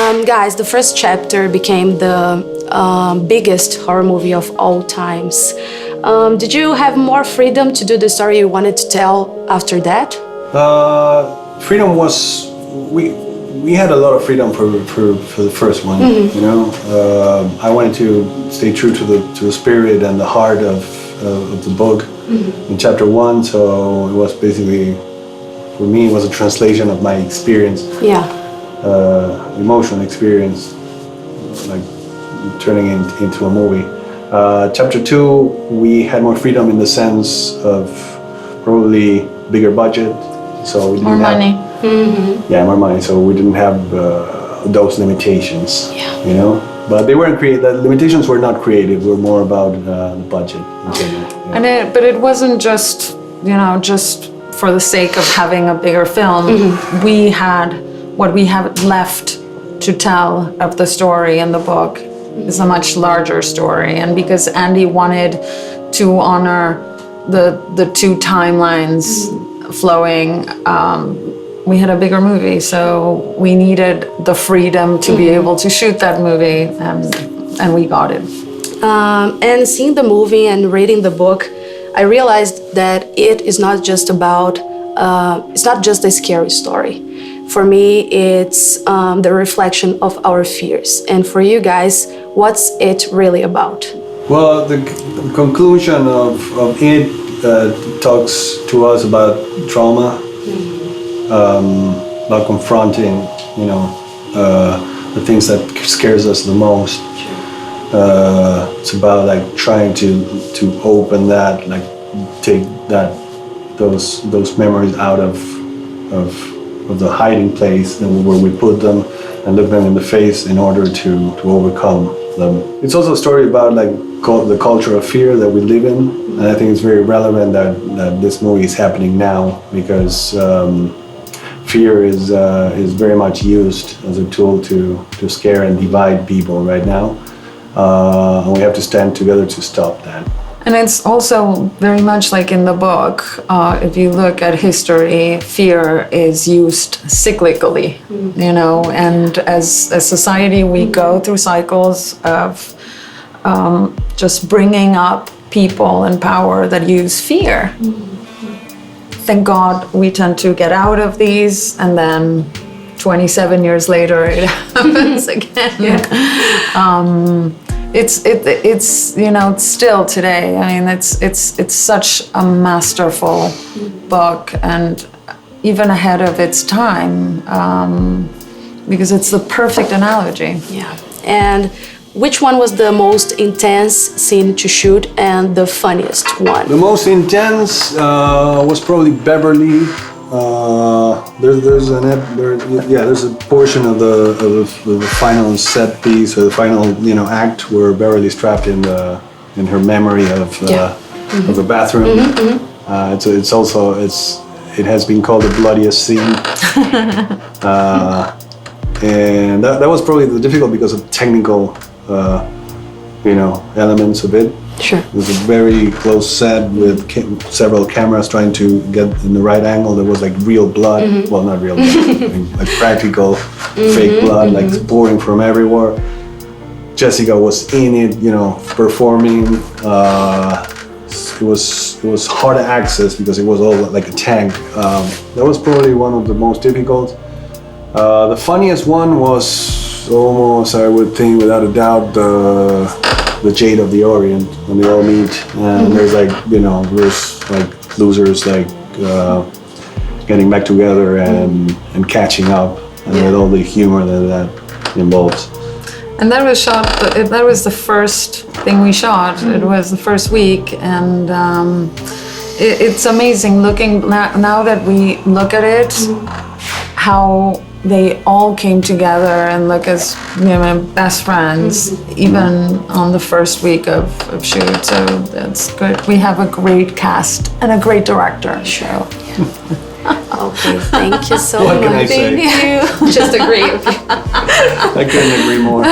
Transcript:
Guys, the first chapter became the biggest horror movie of all times. Did you have more freedom to do the story you wanted to tell after that? Freedom was, we had a lot of freedom for the first one. You know, I wanted to stay true to the spirit and the heart of the book in chapter 1. So it was basically, for me, it was a translation of my experience. Yeah. Emotional experience, like turning into a movie. Chapter 2, we had more freedom in the sense of probably bigger budget, so we didn't more have, money. Yeah, more money. So we didn't have those limitations. Yeah. You know, but they weren't creative. The limitations were not creative. Were more about the budget. Yeah. And but it wasn't just, you know, just for the sake of having a bigger film. We had what we have left to tell of the story in the book is a much larger story. And because Andy wanted to honor the two timelines flowing, we had a bigger movie. So we needed the freedom to be able to shoot that movie, and we got it. And seeing the movie and reading the book, I realized that it is not just about, it's not just a scary story. For me, it's the reflection of our fears. And for you guys, what's it really about? Well, the conclusion of it talks to us about trauma, about confronting, you know, the things that scares us the most. It's about like trying to open that, like take those memories out of the hiding place and where we put them and look them in the face in order to overcome them. It's also a story about like the culture of fear that we live in, and I think it's very relevant that this movie is happening now because fear is very much used as a tool to scare and divide people right now, and we have to stand together to stop that. And it's also very much like in the book, if you look at history, fear is used cyclically, you know, and as a society, we go through cycles of just bringing up people in power that use fear. Thank God we tend to get out of these, and then 27 years later, it happens again. It's you know, it's still today. I mean, it's such a masterful book, and even ahead of its time, because it's the perfect analogy. Yeah. And which one was the most intense scene to shoot and the funniest one? The most intense was probably Beverly. There's a portion of the final set piece or the final, you know, act where Beverly's trapped in her memory of the bathroom. It has been called the bloodiest scene, and that was probably the difficult because of technical you know, elements of it. Sure. It was a very close set with several cameras trying to get in the right angle. There was like real blood. Well, not real blood, I mean, like practical fake blood, like pouring from everywhere. Jessica was in it, you know, performing. It was hard to access because it was all like a tank. That was probably one of the most difficult. The funniest one was almost, I would think, without a doubt, the Jade of the Orient, when they all meet, and there's like, you know, there's like losers like getting back together and catching up, and with all the humor that involves. And that was shot. That was the first thing we shot. It was the first week, and it's amazing looking now that we look at it, how they all came together and look as, you know, best friends, even on the first week of shoot. So that's good. We have a great cast and a great director. Sure. Okay, thank you so What much. can I say? Thank you. Just agree. I couldn't agree more.